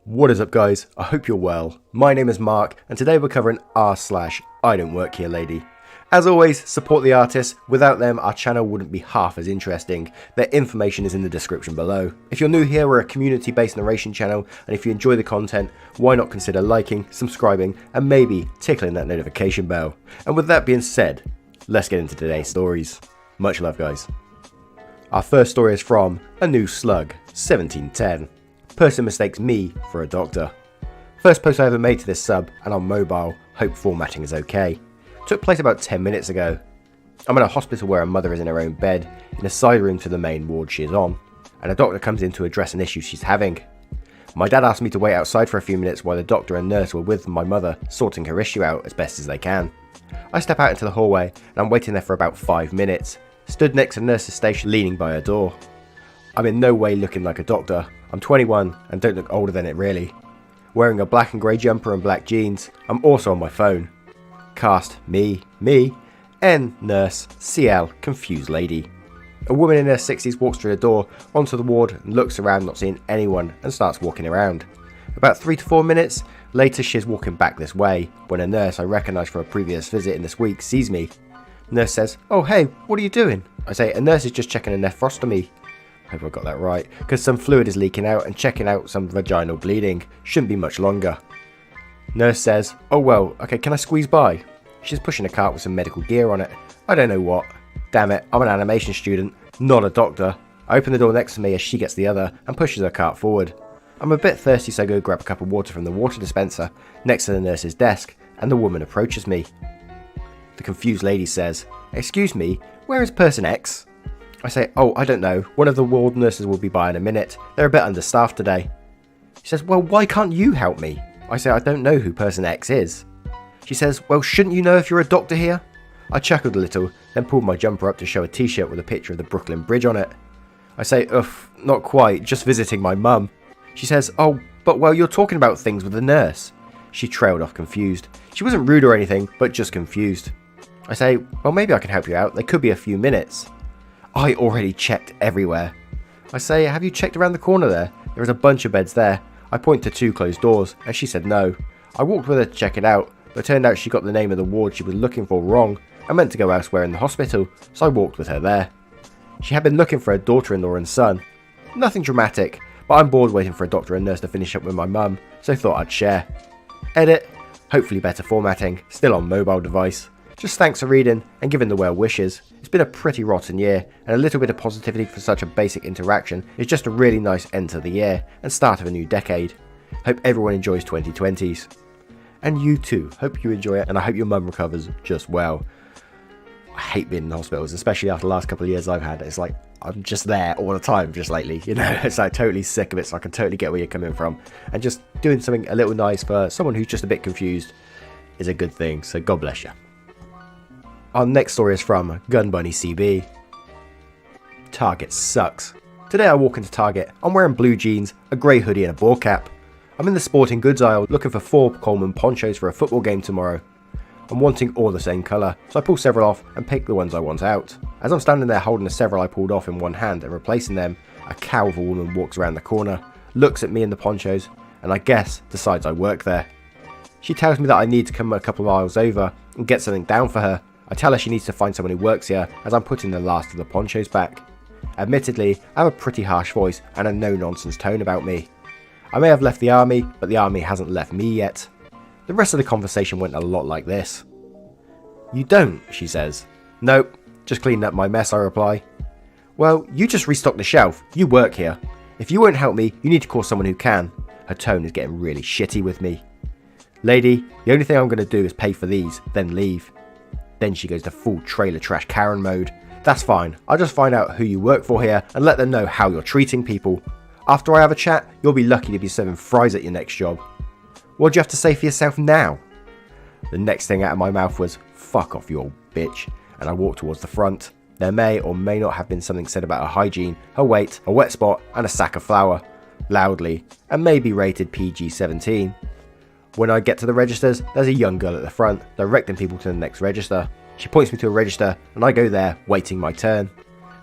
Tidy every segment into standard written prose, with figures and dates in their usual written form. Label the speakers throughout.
Speaker 1: What is up, guys? I hope you're well. My name is Mark, and today we're covering r/IDontWorkHereLady. As always, support the artists. Without them, our channel wouldn't be half as interesting. Their information is in the description below. If you're new here, we're a community-based narration channel, and if you enjoy the content, why not consider liking, subscribing, and maybe tickling that notification bell. And with that being said, let's get into today's stories. Much love, guys. Our first story is from A New Slug, 1710. Person mistakes me for a doctor. First post I ever made to this sub, and on mobile, hope formatting is okay. Took place about 10 minutes ago. I'm in a hospital where a mother is in her own bed, in a side room to the main ward she is on, and a doctor comes in to address an issue she's having. My dad asked me to wait outside for a few minutes while the doctor and nurse were with my mother sorting her issue out as best as they can. I step out into the hallway, and I'm waiting there for about 5 minutes, stood next to the nurse's station leaning by her door. I'm in no way looking like a doctor. I'm 21 and don't look older than it really. Wearing a black and grey jumper and black jeans. I'm also on my phone. Cast me, N nurse, CL, confused lady. A woman in her 60s walks through the door onto the ward and looks around not seeing anyone and starts walking around. About 3 to 4 minutes later she's walking back this way when a nurse I recognise from a previous visit in this week sees me. Nurse says, "Oh hey, what are you doing?" I say, "A nurse is just checking a nephrostomy." I hope I got that right, because some fluid is leaking out and checking out some vaginal bleeding. Shouldn't be much longer. Nurse says, "Oh well, okay, can I squeeze by?" She's pushing a cart with some medical gear on it. I don't know what. Damn it, I'm an animation student, not a doctor. I open the door next to me as she gets the other and pushes her cart forward. I'm a bit thirsty, so I go grab a cup of water from the water dispenser next to the nurse's desk, and the woman approaches me. The confused lady says, "Excuse me, where is person X?" I say, "Oh, I don't know. One of the ward nurses will be by in a minute. They're a bit understaffed today." She says, "Well, why can't you help me?" I say, "I don't know who person X is." She says, "Well, shouldn't you know if you're a doctor here?" I chuckled a little, then pulled my jumper up to show a t-shirt with a picture of the Brooklyn Bridge on it. I say, "Uff, not quite, just visiting my mum." She says, "Oh, but well, you're talking about things with the nurse." She trailed off confused. She wasn't rude or anything, but just confused. I say, "Well, maybe I can help you out. They could be a few minutes." I already checked everywhere. I say, "Have you checked around the corner there? There is a bunch of beds there." I point to 2 closed doors, and she said no. I walked with her to check it out, but it turned out she got the name of the ward she was looking for wrong and meant to go elsewhere in the hospital, so I walked with her there. She had been looking for her daughter-in-law and son. Nothing dramatic, but I'm bored waiting for a doctor and nurse to finish up with my mum, so thought I'd share. Edit, hopefully better formatting, still on mobile device. Just thanks for reading and giving the well wishes. It's been a pretty rotten year, and a little bit of positivity for such a basic interaction is just a really nice end to the year and start of a new decade. Hope everyone enjoys 2020s. And you too, hope you enjoy it, and I hope your mum recovers just well. I hate being in hospitals, especially after the last couple of years I've had. It's like, I'm just there all the time, just lately, you know, it's like totally sick of it, so I can totally get where you're coming from. And just doing something a little nice for someone who's just a bit confused is a good thing, so God bless you. Our next story is from Gun Bunny CB. Target sucks. Today I walk into Target, I'm wearing blue jeans, a grey hoodie and a ball cap. I'm in the sporting goods aisle looking for 4 Coleman ponchos for a football game tomorrow. I'm wanting all the same colour, so I pull several off and pick the ones I want out. As I'm standing there holding the several I pulled off in one hand and replacing them, a cow of a woman walks around the corner, looks at me and the ponchos, and I guess decides I work there. She tells me that I need to come a couple of aisles over and get something down for her. I tell her she needs to find someone who works here as I'm putting the last of the ponchos back. Admittedly, I have a pretty harsh voice and a no-nonsense tone about me. I may have left the army, but the army hasn't left me yet. The rest of the conversation went a lot like this. "You don't," she says. "Nope, just cleaning up my mess," I reply. "Well, you just restock the shelf. You work here. If you won't help me, you need to call someone who can." Her tone is getting really shitty with me. "Lady, the only thing I'm going to do is pay for these, then leave." Then she goes to full trailer trash Karen mode. "That's fine, I'll just find out who you work for here and let them know how you're treating people. After I have a chat, you'll be lucky to be serving fries at your next job. What do you have to say for yourself now?" The next thing out of my mouth was, "Fuck off, you old bitch," and I walked towards the front. There may or may not have been something said about her hygiene, her weight, a wet spot and a sack of flour. Loudly, and maybe rated PG-17. When I get to the registers, there's a young girl at the front, directing people to the next register. She points me to a register, and I go there, waiting my turn.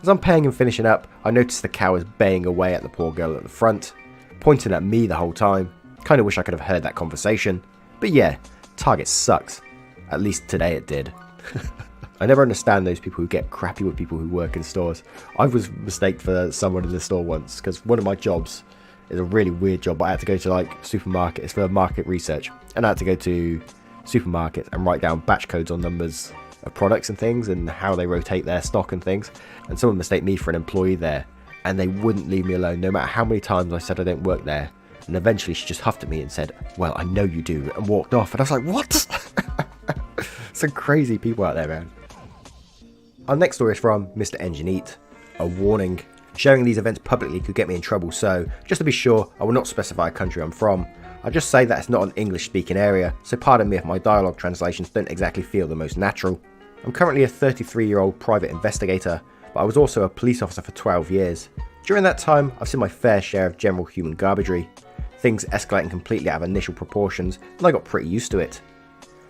Speaker 1: As I'm paying and finishing up, I notice the cow is baying away at the poor girl at the front, pointing at me the whole time. Kinda wish I could have heard that conversation. But yeah, Target sucks. At least today it did. I never understand those people who get crappy with people who work in stores. I was mistaken for someone in the store once, because one of my jobs is a really weird job. I had to go to like supermarkets for market research, and I had to go to supermarkets and write down batch codes on numbers of products and things and how they rotate their stock and things. And someone mistaked me for an employee there, and they wouldn't leave me alone no matter how many times I said I don't work there. And eventually she just huffed at me and said, "Well, I know you do," and walked off. And I was like, what? Some crazy people out there, man. Our next story is from Mr. Engine Eat. A warning. Sharing these events publicly could get me in trouble, so just to be sure, I will not specify a country I'm from. I'll just say that it's not an English speaking area, so pardon me if my dialogue translations don't exactly feel the most natural. I'm currently a 33-year-old private investigator, but I was also a police officer for 12 years. During that time, I've seen my fair share of general human garbagery, things escalating completely out of initial proportions, and I got pretty used to it.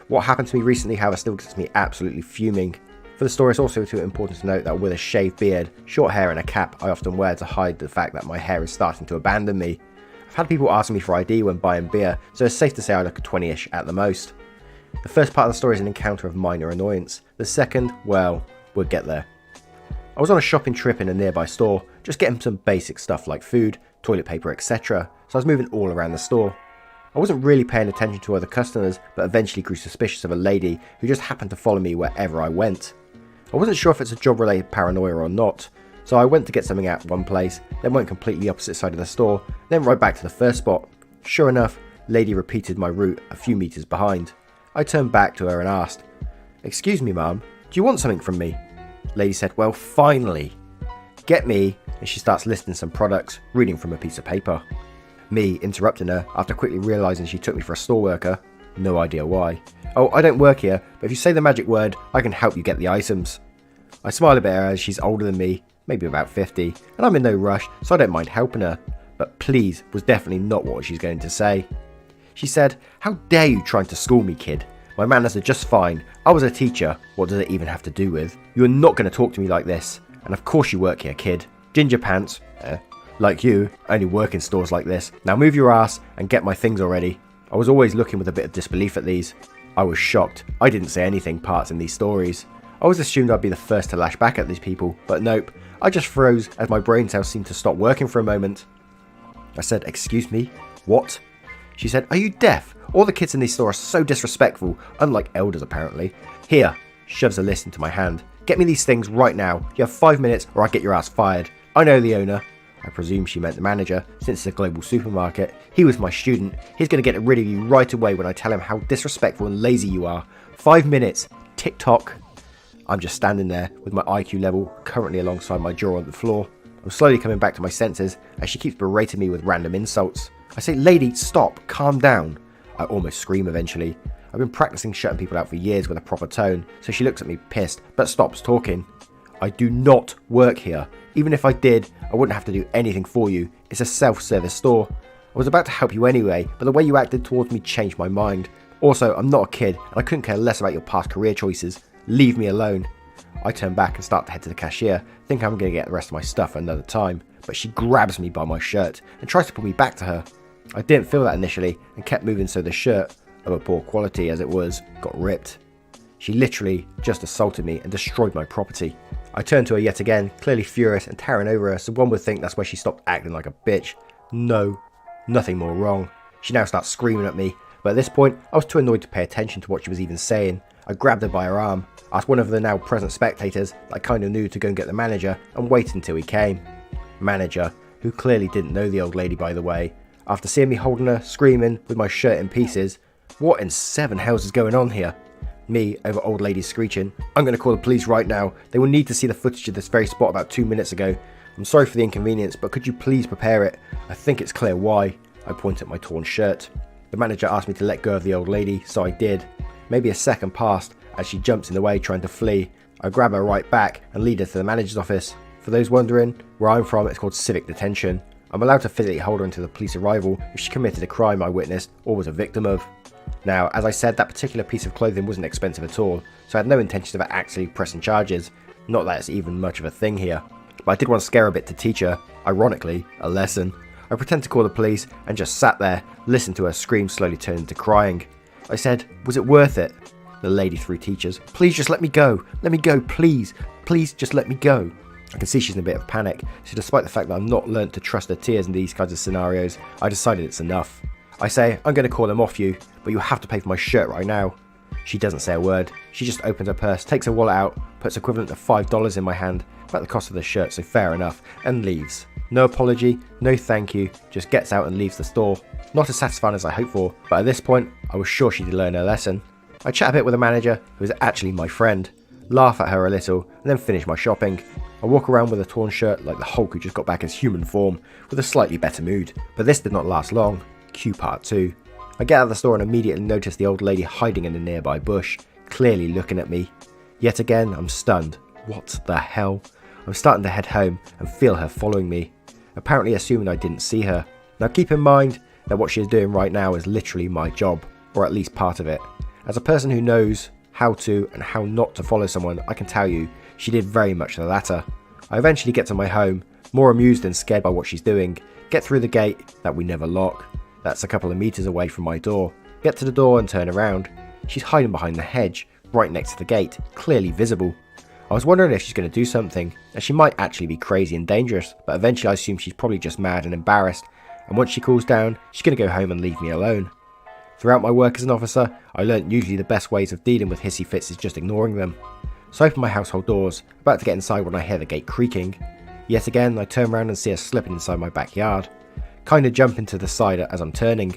Speaker 1: What happened to me recently, however, still gets me absolutely fuming. For the story, it's also too important to note that with a shaved beard, short hair and a cap I often wear to hide the fact that my hair is starting to abandon me. I've had people ask me for ID when buying beer, so it's safe to say I look 20-ish at the most. The first part of the story is an encounter of minor annoyance. The second, well, we'll get there. I was on a shopping trip in a nearby store, just getting some basic stuff like food, toilet paper, etc. So I was moving all around the store. I wasn't really paying attention to other customers, but eventually grew suspicious of a lady who just happened to follow me wherever I went. I wasn't sure if it's a job-related paranoia or not, so I went to get something at one place, then went completely opposite side of the store, then right back to the first spot. Sure enough, lady repeated my route a few meters behind. I turned back to her and asked, "Excuse me, ma'am, do you want something from me?" Lady said, "Well, finally. Get me," and she starts listing some products, reading from a piece of paper. Me interrupting her after quickly realising she took me for a store worker. No idea why. "Oh, I don't work here, but if you say the magic word, I can help you get the items." I smile a bit at her as she's older than me, maybe about 50, and I'm in no rush, so I don't mind helping her. But please was definitely not what she's going to say. She said, "How dare you trying to school me, kid? My manners are just fine. I was a teacher. What does it even have to do with? You are not going to talk to me like this. And of course you work here, kid. Ginger pants. Like you, only work in stores like this. Now move your ass and get my things already." I was always looking with a bit of disbelief at these. I was shocked. I didn't say anything parts in these stories. I always assumed I'd be the first to lash back at these people, but nope. I just froze as my brain cells seemed to stop working for a moment. I said, "Excuse me? What?" She said, "Are you deaf? All the kids in these stores are so disrespectful, unlike elders apparently. Here," shoves a list into my hand. "Get me these things right now. You have 5 minutes or I get your ass fired. I know the owner." I presume she meant the manager, since it's a global supermarket. "He was my student. He's going to get rid of you right away when I tell him how disrespectful and lazy you are. 5 minutes. Tick-tock." I'm just standing there with my IQ level currently alongside my jaw on the floor. I'm slowly coming back to my senses as she keeps berating me with random insults. I say, "Lady, stop, calm down." I almost scream eventually. I've been practicing shutting people out for years with a proper tone, so she looks at me pissed, but stops talking. "I do not work here. Even if I did, I wouldn't have to do anything for you. It's a self-service store. I was about to help you anyway, but the way you acted towards me changed my mind. Also, I'm not a kid, and I couldn't care less about your past career choices. Leave me alone." I turn back and start to head to the cashier, think I'm going to get the rest of my stuff another time, but she grabs me by my shirt and tries to pull me back to her. I didn't feel that initially and kept moving, so the shirt, of a poor quality as it was, got ripped. She literally just assaulted me and destroyed my property. I turned to her yet again, clearly furious and towering over her, so one would think that's where she stopped acting like a bitch. No, nothing more wrong. She now starts screaming at me, but at this point I was too annoyed to pay attention to what she was even saying. I grabbed her by her arm, asked one of the now present spectators that I kind of knew to go and get the manager and wait until he came. Manager, who clearly didn't know the old lady by the way, after seeing me holding her, screaming, with my shirt in pieces. What in 7 hells is going on here? Me, over old lady screeching, "I'm going to call the police right now. They will need to see the footage of this very spot about 2 minutes ago. I'm sorry for the inconvenience, but could you please prepare it? I think it's clear why." I point at my torn shirt. The manager asked me to let go of the old lady, so I did. Maybe a second passed as she jumps in the way trying to flee. I grab her right back and lead her to the manager's office. For those wondering, where I'm from it's called civic detention. I'm allowed to physically hold her until the police arrival if she committed a crime I witnessed or was a victim of. Now, as I said, that particular piece of clothing wasn't expensive at all, so I had no intention of actually pressing charges. Not that it's even much of a thing here. But I did want to scare her a bit to teach her, ironically, a lesson. I pretend to call the police and just sat there, listened to her scream slowly turn into crying. I said, was it worth it? The lady threw teachers. Please just let me go. Let me go, please. Please just let me go. I can see she's in a bit of panic, so despite the fact that I've not learnt to trust her tears in these kinds of scenarios, I decided it's enough. I say, I'm going to call them off you, but you have to pay for my shirt right now. She doesn't say a word. She just opens her purse, takes her wallet out, puts equivalent of $5 in my hand, about the cost of the shirt, so fair enough, and leaves. No apology, no thank you, just gets out and leaves the store. Not as satisfying as I hoped for, but at this point, I was sure she'd learn her lesson. I chat a bit with the manager, who is actually my friend, laugh at her a little, and then finish my shopping. I walk around with a torn shirt like the Hulk who just got back his human form, with a slightly better mood. But this did not last long. Cue part 2. I get out of the store and immediately notice the old lady hiding in a nearby bush, clearly looking at me. Yet again, I'm stunned. What the hell? I'm starting to head home and feel her following me, apparently assuming I didn't see her. Now keep in mind that what she is doing right now is literally my job, or at least part of it. As a person who knows how to and how not to follow someone, I can tell you, she did very much the latter. I eventually get to my home, more amused than scared by what she's doing, get through the gate that we never lock. That's a couple of meters away from my door. Get to the door and turn around. She's hiding behind the hedge, right next to the gate, clearly visible. I was wondering if she's going to do something, and she might actually be crazy and dangerous, but eventually I assume she's probably just mad and embarrassed, and once she cools down, she's going to go home and leave me alone. Throughout my work as an officer, I learnt usually the best ways of dealing with hissy fits is just ignoring them. So I open my household doors, about to get inside when I hear the gate creaking. Yet again, I turn around and see her slipping inside my backyard. Kinda jumping to the side as I'm turning,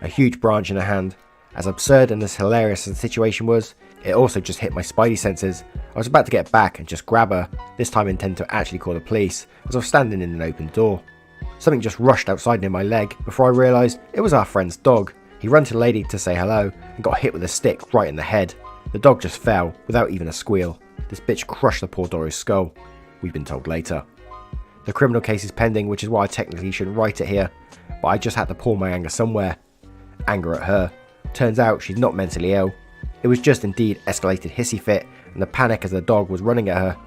Speaker 1: a huge branch in her hand. As absurd and as hilarious as the situation was, it also just hit my spidey senses. I was about to get back and just grab her, this time intend to actually call the police, as I was standing in an open door. Something just rushed outside near my leg before I realised it was our friend's dog. He ran to the lady to say hello and got hit with a stick right in the head. The dog just fell without even a squeal. This bitch crushed the poor Dory's skull, we've been told later. The criminal case is pending, which is why I technically shouldn't write it here, but I just had to pour my anger somewhere. Anger at her. Turns out she's not mentally ill. It was just indeed escalated hissy fit and the panic as the dog was running at her,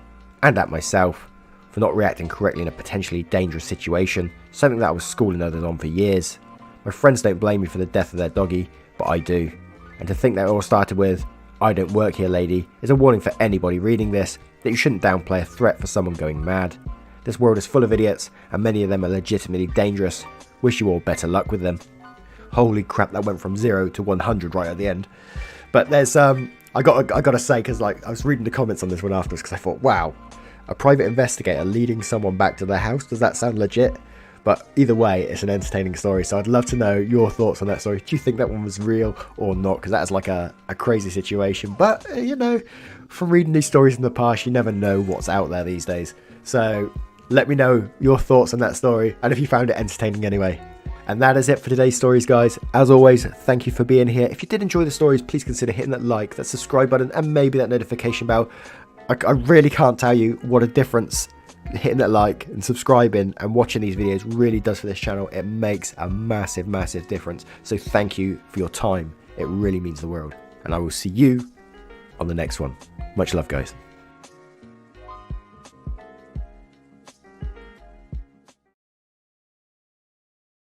Speaker 1: and at myself, for not reacting correctly in a potentially dangerous situation, something that I was schooling others on for years. My friends don't blame me for the death of their doggy, but I do. And to think that it all started with, "I don't work here, lady," is a warning for anybody reading this that you shouldn't downplay a threat for someone going mad. This world is full of idiots, and many of them are legitimately dangerous. Wish you all better luck with them. Holy crap, that went from 0 to 100 right at the end. But there's, I gotta say, because like I was reading the comments on this one afterwards, because I thought, wow, a private investigator leading someone back to their house, does that sound legit? But either way, it's an entertaining story, so I'd love to know your thoughts on that story. Do you think that one was real or not? Because that is like a crazy situation. But, you know, from reading these stories in the past, you never know what's out there these days. So let me know your thoughts on that story, and if you found it entertaining anyway. And that is it for today's stories, guys. As always, thank you for being here. If you did enjoy the stories, please consider hitting that like, that subscribe button, and maybe that notification bell. I really can't tell you what a difference hitting that like and subscribing and watching these videos really does for this channel. It makes a massive, massive difference. So thank you for your time. It really means the world. And I will see you on the next one. Much love, guys.